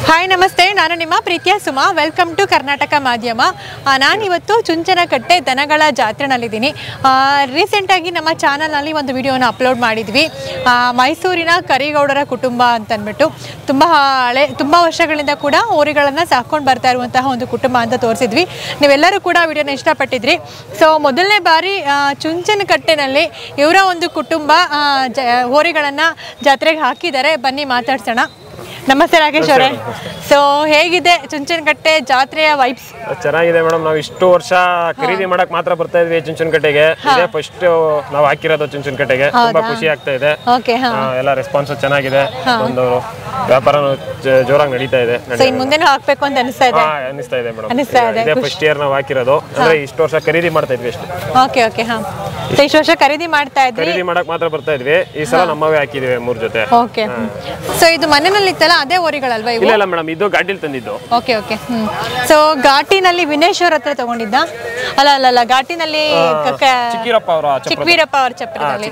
Hi ನಮಸ್ತೆ, ನಾನು ನಿಮ್ಮ ಪ್ರೀತಿಯ ಸುಮಾ. ವೆಲ್ಕಮ್ ಟು ಕರ್ನಾಟಕ ಮಾಧ್ಯಮ. ನಾನಿವತ್ತು ಚುಂಚನಕಟ್ಟೆ ದನಗಳ ಜಾತ್ರೆನಲ್ಲಿದ್ದೀನಿ. ರೀಸೆಂಟಾಗಿ ನಮ್ಮ ಚಾನಲ್ನಲ್ಲಿ ಒಂದು ವಿಡಿಯೋನ ಅಪ್ಲೋಡ್ ಮಾಡಿದ್ವಿ. ಮೈಸೂರಿನ ಕರಿಗೌಡರ ಕುಟುಂಬ ಅಂತಂದ್ಬಿಟ್ಟು ತುಂಬ ವರ್ಷಗಳಿಂದ ಕೂಡ ಹೋರಿಗಳನ್ನು ಸಾಕೊಂಡು ಬರ್ತಾ ಇರುವಂತಹ ಒಂದು ಕುಟುಂಬ ಅಂತ ತೋರಿಸಿದ್ವಿ. ನೀವೆಲ್ಲರೂ ಕೂಡ ವಿಡಿಯೋನ ಇಷ್ಟಪಟ್ಟಿದ್ರಿ. ಸೊ ಮೊದಲನೇ ಬಾರಿ ಚುಂಚನಕಟ್ಟೆನಲ್ಲಿ ಇವರ ಒಂದು ಕುಟುಂಬ ಹೋರಿಗಳನ್ನು ಜಾತ್ರೆಗೆ ಹಾಕಿದ್ದಾರೆ. ಬನ್ನಿ ಮಾತಾಡ್ಸೋಣ. ನಮಸ್ತೆ ರಾಕೇಶ್ ಅವರೇ. ಸೊ ಹೇಗಿದೆ ಚುಂಚನಕಟ್ಟೆ ಜಾತ್ರೆಯ ವೈಬ್ಸ್? ಚೆನ್ನಾಗಿದೆ ಮೇಡಮ್. ನಾವು ಇಷ್ಟು ವರ್ಷ ಖರೀದಿ ಮಾಡಕ್ ಮಾತ್ರ ಬರ್ತಾ ಇದ್ವಿ ಚುಂಚನಕಟ್ಟೆಗೆ. ಇದೇ ಫಸ್ಟ್ ನಾವು ಹಾಕಿರೋದು ಚುಂಚನಕಟ್ಟೆಗೆ. ತುಂಬಾ ಖುಷಿ ಆಗ್ತಾ ಇದೆ. ಎಲ್ಲ ರೆಸ್ಪಾನ್ಸ್ ಚೆನ್ನಾಗಿದೆ. ಒಂದು ವ್ಯಾಪಾರ ಜೋರಾಗಿ ನಡೀತಾ ಇದೆ. ಮುಂದೆನೂ ಹಾಕ್ಬೇಕು ಅಂತ ಅನಿಸ್ತಾ ಇದೆ ಮೇಡಮ್. ಇದೇ ಫಸ್ಟ್ ಇಯರ್ ನಾವು ಹಾಕಿರೋದು. ಅಂದ್ರೆ ಇಷ್ಟು ವರ್ಷ ಖರೀದಿ ಮಾಡ್ತಾ ಇದ್ವಿ ಅಷ್ಟೇ. ಇಷ್ಟು ವರ್ಷ ಖರೀದಿ ಮಾಡ್ತಾ ಇದ್ವಿ. ಖರೀದಿ ಮಾಡಕ್ ಮಾತ್ರ ಬರ್ತಾ ಇದ್ವಿ. ಈ ಸಲ ನಮ್ಮವೇ ಹಾಕಿದೀವಿ 3 ಜೊತೆ. ಸೊ ಇದು ಮನೆಯಲ್ಲಿ ಇತ್ತಲ್ಲ ಅದೇ ಹೋರಿಗಳಲ್ವಾ? ಇಲ್ಲ ಮೇಡಮ್, ಇದು ಘಾಟಿಲ್ ತಂದಿದ್ದು. ಸೊ ಘಾಟಿನಲ್ಲಿ ವಿನೇಶ್ ಅವ್ರ ಹತ್ರ ತಗೊಂಡಿದ್ದ? ಅಲ್ಲ, ಘಾಟಿನಲ್ಲಿ ಚಿಕ್ಕವೀರಪ್ಪ ಅವರ ಚಪ್ಪರದಲ್ಲಿ.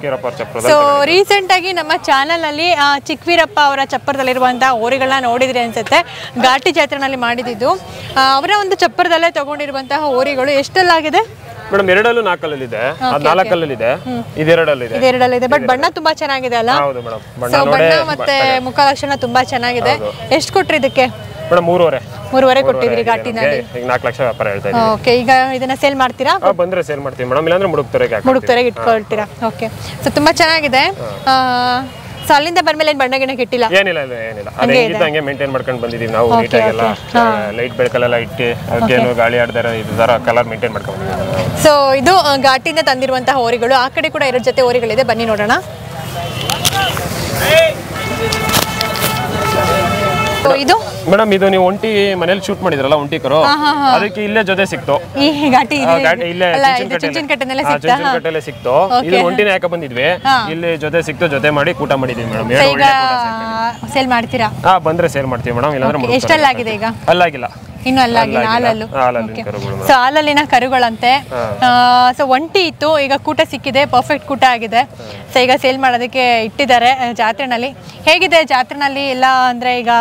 ಸೊ ರೀಸೆಂಟ್ ಆಗಿ ನಮ್ಮ ಚಾನೆಲ್ ನಲ್ಲಿ ಚಿಕ್ಕವೀರಪ್ಪ ಅವರ ಚಪ್ಪರದಲ್ಲಿರುವಂತಹ ಹೋರಿಗಳನ್ನ ನೋಡಿದ್ರಿ ಅನ್ಸುತ್ತೆ. ಘಾಟಿ ಜಾತ್ರೆನಲ್ಲಿ ಮಾಡಿದ್ದು ಅವರ ಒಂದು ಚಪ್ಪರದಲ್ಲೇ ತಗೊಂಡಿರುವಂತಹ ಹೋರಿಗಳು ಎಷ್ಟೆಲ್ಲಾಗಿದೆ ಮೇಡಮ್? 2 4 ಇದೆ. 4 ಇದೆ. ಇದು 2 ಇದೆ. ಬಟ್ ಬಣ್ಣ ತುಂಬಾ ಚೆನ್ನಾಗಿದೆ ಅಲ್ಲ? ಹೌದು ಮೇಡಮ್. ಬಣ್ಣ ಮತ್ತೆ ಮುಖ ಲಕ್ಷಣ ತುಂಬಾ ಚೆನ್ನಾಗಿದೆ. ಎಷ್ಟು ಕೊಟ್ರಿ ಇದಕ್ಕೆ? ಮೇಡಮ್ 3.5 ಕೊಟ್ಟಿದ್ರಿ ಘಾಟಿನಲ್ಲಿ. ಈಗ 4 ಲಕ್ಷ ವ್ಯಾಪಾರ ಹೇಳ್ತಾ ಇದ್ದೀವಿ. ಓಕೆ, ಈಗ ಇದನ್ನ ಸೇಲ್ ಮಾಡ್ತೀರಾ? ಬಂದ್ರೆ ಸೇಲ್ ಮಾಡ್ತೀವಿ ಮೇಡಮ್, ಇಲ್ಲಾಂದ್ರೆ ಮುಡುಕ್ತೊರೆಗೆ ಇಟ್ಕೊಳ್ತೀರಾ? ಓಕೆ. ಸೊ ತುಂಬಾ ಚೆನ್ನಾಗಿದೆ. ಸೊ ಅಲ್ಲಿಂದ ಬಂದ್ಮೇಲೆ ಏನು ಬಣ್ಣ ಗಿಣ್ಣ ಕೆಟ್ಟಿಲ್ಲ? ಏನಿಲ್ಲ. ಅದೇ ಹಂಗೆ ಮೇಂಟೈನ್ ಮಾಡ್ಕೊಂಡು ಬಂದಿದ್ದೀವಿ ನಾವು. ನೀಟಾಗೆಲ್ಲ ಲೈಟ್ ಬೆಳಕಲ್ಲೆಲ್ಲ ಇಟ್ಟು ಅದಕ್ಕೇನು ಗಾಳಿ ಆಡ್ದಾರ ಇದು ತರ ಕಲರ್ ಮೇಂಟೈನ್ ಮಾಡ್ಕೊಂಡು ಬಂದಿದ್ದೀವಿ. ಸೊ ಇದು ಘಾಟಿಯಿಂದ ತಂದಿರುವಂತಹ ಹೋರಿಗಳು. ಆ ಕಡೆ ಕೂಡ 2 ಜೊತೆ ಹೋರಿಗಳಿದೆ, ಬನ್ನಿ ನೋಡೋಣ. ಇದು ಮೇಡಮ್, ಇದು ನೀವು ಒಂಟಿ ಮನೇಲಿ ಶೂಟ್ ಮಾಡಿದ್ರಲ್ಲ, ಒಂಟಿ ಕರು, ಅದಕ್ಕೆ ಇಲ್ಲೇ ಜೊತೆ ಸಿಕ್ತು. ಚುಂಚನಕಟ್ಟೆಲ್ಲೇ ಸಿಕ್ತು. ಇದು ಒಂಟಿನ ಯಾಕೆ ಬಂದಿದ್ವಿ, ಇಲ್ಲಿ ಜೊತೆ ಸಿಕ್ತು, ಜೊತೆ ಮಾಡಿ ಕೂಟ ಮಾಡಿದ್ವಿ ಮೇಡಮ್. ಸೇಲ್ ಮಾಡ್ತೀರಾ? ಬಂದ್ರೆ ಸೇಲ್ ಮಾಡ್ತೀವಿ ಮೇಡಮ್, ಇಲ್ಲಾಂದ್ರೆ ಎಷ್ಟೆಲ್ಲಾಗಿದೆ ಈಗ? ಅಲ್ಲಾಗಿಲ್ಲ, ಇನ್ನು ಅಲ್ಲಾಗಿಲ್ಲ. ಸೊ ಹಾಲಲ್ಲಿನ ಕರುಗಳಂತೆ. ಸೊ ಒಂಟಿ ಇತ್ತು, ಈಗ ಕೂಟ ಸಿಕ್ಕಿದೆ, ಪರ್ಫೆಕ್ಟ್ ಕೂಟ ಆಗಿದೆ. ಸೊ ಈಗ ಸೇಲ್ ಮಾಡೋದಕ್ಕೆ ಇಟ್ಟಿದ್ದಾರೆ ಜಾತ್ರೆನಲ್ಲಿ. ಹೇಗಿದೆ ಜಾತ್ರೆನಲ್ಲಿ ಎಲ್ಲ? ಅಂದ್ರೆ ಈಗ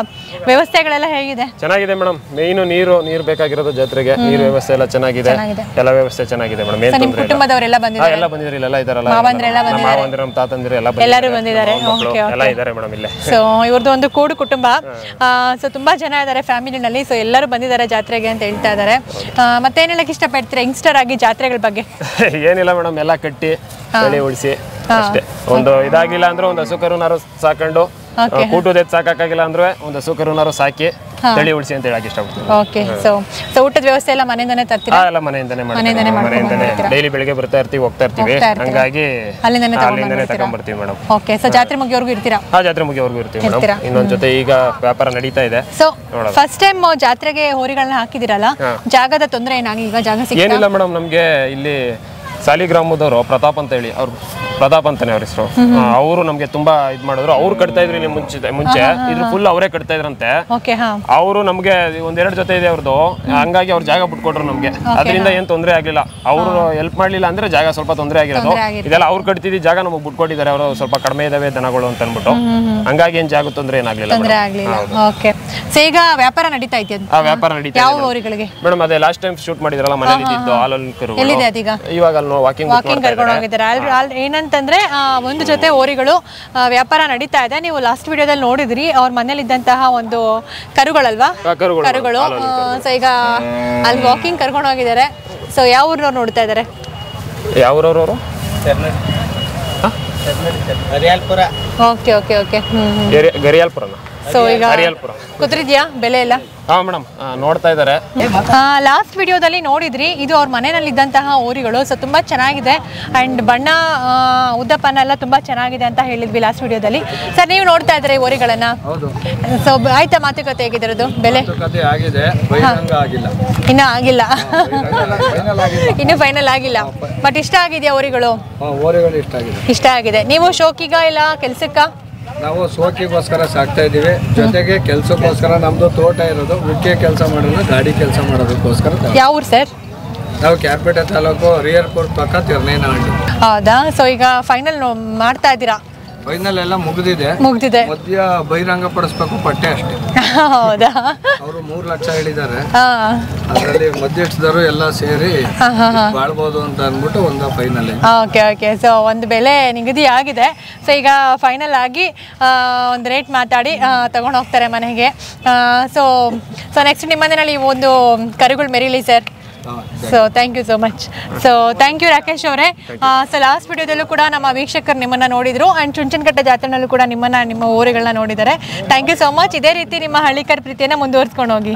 ವ್ಯವಸ್ಥೆಗಳೆಲ್ಲ ಹೇಗಿದೆ? ಚೆನ್ನಾಗಿದೆ ಮೇಡಮ್. ಮೇಯ್ನು ನೀರು ಬೇಕಾಗಿರೋದು ಜಾತ್ರೆಗೆ. ನೀರು ವ್ಯವಸ್ಥೆ ಎಲ್ಲ ಚೆನ್ನಾಗಿದೆ. ಎಲ್ಲ ವ್ಯವಸ್ಥೆ ಚೆನ್ನಾಗಿದೆ ಮೇಡಮ್. ನಿಮ್ಮ ಕುಟುಂಬದವರೆಲ್ಲ ಬಂದಿದ್ದಾರೆ? ಎಲ್ಲ ಬಂದಿದ್ದಾರೆ. ಇಲ್ಲೆಲ್ಲ ಇದಾರಲ್ಲ, ಮಾವಂದಿರು, ನಮ್ಮ ತಾತಂದಿರು ಎಲ್ಲರೂ ಬಂದಿದ್ದಾರೆ. ಎಲ್ಲ ಇದ್ದಾರೆ ಮೇಡಮ್ ಇಲ್ಲೇ. ಸೊ ಇವ್ರದ್ದು ಒಂದು ಕೂಡು ಕುಟುಂಬ. ಸೊ ತುಂಬಾ ಜನ ಇದ್ದಾರೆ ಫ್ಯಾಮಿಲಿನಲ್ಲಿ. ಸೊ ಎಲ್ಲರೂ ಬಂದಿದ್ದಾರೆ ಜಾತ್ರೆಗೆ ಅಂತ ಹೇಳ್ತಾ ಇದ್ದಾರೆ. ಮತ್ತೇನ್ ಹೇಳಕ್ ಇಷ್ಟಪಡ್ತೀರಾ ಯಂಗ್ಸ್ಟರ್ ಆಗಿ ಜಾತ್ರೆಗಳ ಬಗ್ಗೆ? ಏನಿಲ್ಲ ಮೇಡಮ್, ಎಲ್ಲ ಕಟ್ಟಿ ಬೆಳೆ ಉಳಿಸಿ ಅಷ್ಟೇ. ಒಂದು ಇದಾಗಿಲ್ಲ ಅಂದ್ರೆ ಒಂದು ಹಸು ಕರುನಾರು ಸಾಕೊಂಡು, ಕೂಟದ ಸಾಕಾಗಿಲ್ಲ ಅಂದ್ರೆ ಒಂದು ಹಸು ಕರುನಾರು ಸಾಕಿ ತಳಿ ಉಳಿಸಿ ಅಂತ ಹೇಳಕ್ ಇಷ್ಟಪಡ್ತೀನಿ. ಓಕೆ. ಸೊ ಊಟದ ವ್ಯವಸ್ಥೆ ಎಲ್ಲ ಮನೆಯಿಂದನೇ ತರ್ತೀರಾ? ಎಲ್ಲ ಮನೆಯಿಂದನೇ ಡೈಲಿ ಬೆಳಿಗ್ಗೆ ಬರ್ತಾ ಇರ್ತೀವಿ, ಹೋಗ್ತಾ ಇರ್ತೀವಿ. ಹಂಗಾಗಿ ಅಲ್ಲಿಂದನೇ ತಗೊಂಡ್ಬರ್ತೀವಿ ಮೇಡಮ್. ಓಕೆ. ಸೊ ಜಾತ್ರೆ ಮುಗಿಯೋರ್ಗು ಇರ್ತೀರಾ? ಜಾತ್ರೆ ಮುಗಿಯೋರ್ಗು ಇರ್ತೀವಿ ಮೇಡಮ್. ಇನ್ನೊಂದ್ ಜೊತೆ ಈಗ ವ್ಯಾಪಾರ ನಡೀತಾ ಇದೆ. ಸೊ ಫಸ್ಟ್ ಟೈಮ್ ಜಾತ್ರೆಗೆ ಹೋರಿಗಳನ್ನ ಹಾಕಿದಿರಲ್ಲ, ಜಾಗದ ತೊಂದರೆ ಏನಾಗಿ? ಈಗ ಜಾಗ ಸಿಕ್ಕಿಲ್ಲ? ಏನಿಲ್ಲ ಮೇಡಮ್, ನಮ್ಗೆ ಇಲ್ಲಿ ಸಾಲಿಗ್ರಾಮದವರು ಪ್ರತಾಪ್ ಅಂತ ಹೇಳಿ, ಅವ್ರು ಪ್ರತಾಪ್ ಅಂತಾನೆ ಅವ್ರ ಹೆಸರು. ಅವರು ನಮ್ಗೆ ತುಂಬಾ ಇದ್ ಮಾಡಿದ್ರು. ಅವ್ರು ಕಟ್ತಾ ಇದ್ರು ಇಲ್ಲಿ ಮುಂಚೆ ಇದ್ರ ಫುಲ್ ಅವರೇ ಕಟ್ತಾ ಇದ್ರಂತೆ. ಅವರು ನಮ್ಗೆ 1-2 ಜೊತೆ ಇದೆ ಅವ್ರದ್ದು. ಹಂಗಾಗಿ ಅವ್ರ ಜಾಗ ಬಿಟ್ಕೊಟ್ರು ನಮ್ಗೆ. ಅದರಿಂದ ಏನ್ ತೊಂದರೆ ಆಗ್ಲಿಲ್ಲ. ಅವರು ಹೆಲ್ಪ್ ಮಾಡ್ಲಿಲ್ಲ ಅಂದ್ರೆ ಜಾಗ ಸ್ವಲ್ಪ ತೊಂದರೆ ಆಗಿರೋದು. ಇದೆಲ್ಲ ಅವ್ರು ಕಟ್ತಿದ್ದ ಜಾಗ ನಮಗ್ ಬಿಟ್ಕೊಟ್ಟಿದ್ದಾರೆ. ಅವರು ಸ್ವಲ್ಪ ಕಡಿಮೆ ಇದಾವೆ ದನಗಳು ಅಂತ ಅನ್ಬಿಟ್ಟು. ಹಂಗಾಗಿ ಏನ್ ಜಾಗ ತೊಂದರೆ ಏನಾಗ್ಲಿಲ್ಲ. ಈಗ ವ್ಯಾಪಾರ ನಡೀತಾ ಇದೆ? ವ್ಯಾಪಾರ ನಡೀತಾ ಯಾವ ಹೋರಿಗಳಿಗೆ ಮೇಡಮ್? ಅದೇ ಲಾಸ್ಟ್ ಟೈಮ್ ಶೂಟ್ ಮಾಡಿದ್ರಲ್ಲ ಮನೇಲಿ ಇದ್ದು ಹಾಲಲ್ಲಿ ಕರು. ಎಲ್ಲಿದೆ ಅದೀಗ? ಇವಾಗ ವಾಕಿಂಗ್ ಕರ್ಕೊಂಡು ಹೋಗಿದ್ದಾರೆ. ಏನಂತಂದ್ರೆ ಒಂದು ಜೊತೆ ಹೋರಿಗಳು ವ್ಯಾಪಾರ ನಡೀತಾ ಇದೆ. ನೀವು ಲಾಸ್ಟ್ ವಿಡಿಯೋದಲ್ಲಿ ನೋಡಿದ್ರಿ, ಅವ್ರ ಮನೇಲಿ ಇದ್ದಂತಹ ಒಂದು ಕರುಗಳಲ್ವಾ? ಕರುಗಳು. ಸೊ ಈಗ ಅಲ್ಲಿ ವಾಕಿಂಗ್ ಕರ್ಕೊಂಡು ಹೋಗಿದ್ದಾರೆ. ಸೊ ಯಾವ ಊರಿನವ್ರು ನೋಡ್ತಾ ಇದ್ದಾರೆ? ಯಾವ ಊರವರು? ಗರಿಯಾಲ್ಪುರ. ಸೊ ಈಗ ಕುದುರಿದ್ಯಾ ಬೆಲೆ ಎಲ್ಲ? ಮೇಡಮ್ ನೋಡ್ತಾ ಇದ್ದಾರೆ. ಲಾಸ್ಟ್ ವಿಡಿಯೋದಲ್ಲಿ ನೋಡಿದ್ರಿ, ಇದು ಅವ್ರ ಮನೆಯಲ್ಲಿ ಇದ್ದಂತಹ ಹೋರಿಗಳು. ಸೊ ತುಂಬಾ ಚೆನ್ನಾಗಿದೆ ಅಂಡ್ ಬಣ್ಣ ಉದ್ದಪ್ಪನ ಎಲ್ಲ ತುಂಬಾ ಚೆನ್ನಾಗಿದೆ ಅಂತ ಹೇಳಿದ್ವಿ ಲಾಸ್ಟ್ ವಿಡಿಯೋದಲ್ಲಿ. ಸರ್ ನೀವು ನೋಡ್ತಾ ಇದ್ರೆ ಈ ಹೋರಿಗಳನ್ನ? ಸೊ ಆಯ್ತಾ ಮಾತುಕತೆ ಹೇಗಿರೋದು? ಬೆಲೆ ಇನ್ನೂ ಆಗಿಲ್ಲ, ಇನ್ನು ಫೈನಲ್ ಆಗಿಲ್ಲ. ಬಟ್ ಇಷ್ಟ ಆಗಿದೆಯಾ ಹೋರಿಗಳು? ಇಷ್ಟ ಆಗಿದೆ. ನೀವು ಶೋಕಿಗ ಇಲ್ಲ ಕೆಲ್ಸಕ್ಕ? ನಾವು ಸೋಕಿಗೋಸ್ಕರ ಸಾಕ್ತಾ ಇದ್ದೀವಿ. ಜೊತೆಗೆ ಕೆಲಸಕ್ಕೋಸ್ಕರ ನಮ್ದು ತೋಟ ಇರೋದು, ಮುಖ್ಯ ಕೆಲಸ ಮಾಡೋದು, ಗಾಡಿ ಕೆಲಸ ಮಾಡೋದಕ್ಕೋಸ್ಕರ. ಯಾವ ಊರು ಸರ್? ನಾವು ಕ್ಯಾರ್ಪೇಟೆ ತಾಲೂಕು ರಿಯರ್ಪುರ್ ಪಕ್ಕ ತಿರ್ನೇನಹಳ್ಳಿ. ಹೌದಾ? ಸೊ ಈಗ ಫೈನಲ್ ಮಾಡ್ತಾ ಇದ್ದೀರಾ? ಫೈನಲ್ ಎಲ್ಲ ಮುಗಿದಿದೆ. ಮಧ್ಯ ಬಹಿರಂಗ ಪಡಿಸ್ಬೇಕು ಪಟ್ಟೆ ಅಷ್ಟೇ. ಹೌದಾ? ಅವರು 3 ಲಕ್ಷ ಹೇಳಿದ್ದಾರೆ. ಅದರಲ್ಲಿ ಮಧ್ಯಸ್ಥರು ಎಲ್ಲ ಸೇರಿ ಬಾಳ್ಬೋದು ಅಂತ ಅಂದ್ಬಿಟ್ಟು ಒಂದು ಫೈನಲ್. ಓಕೆ. ಸೊ ಒಂದು ಬೆಲೆ ನಿಗದಿ ಆಗಿದೆ. ಸೊ ಈಗ ಫೈನಲ್ ಆಗಿ ಒಂದು ರೇಟ್ ಮಾತಾಡಿ ತಗೊಂಡು ಹೋಗ್ತಾರೆ ಮನೆಗೆ. ಸೊ ನೆಕ್ಸ್ಟ್ ನಿಮ್ಮ ಮನೆಯಲ್ಲಿ ಒಂದು ಕರುಗಳು ಮೆರೀಲಿ sir. So thank you so much. So thank you Rakesh ಅವರೇ. ಸೊ ಲಾಸ್ಟ್ ವಿಡಿಯೋದಲ್ಲೂ ಕೂಡ ನಮ್ಮ ವೀಕ್ಷಕರು ನಿಮ್ಮನ್ನು ನೋಡಿದ್ರು ಆ್ಯಂಡ್ ಚುಂಚನಕಟ್ಟೆ ಜಾತ್ರೆನಲ್ಲೂ ಕೂಡ ನಿಮ್ಮ ಊರುಗಳನ್ನ ನೋಡಿದ್ದಾರೆ. Thank you so much. ಇದೇ ರೀತಿ ನಿಮ್ಮ ಹಳ್ಳಿಕರ್ ಪ್ರೀತಿಯನ್ನು ಮುಂದುವರಿಸ್ಕೊಂಡು ಹೋಗಿ.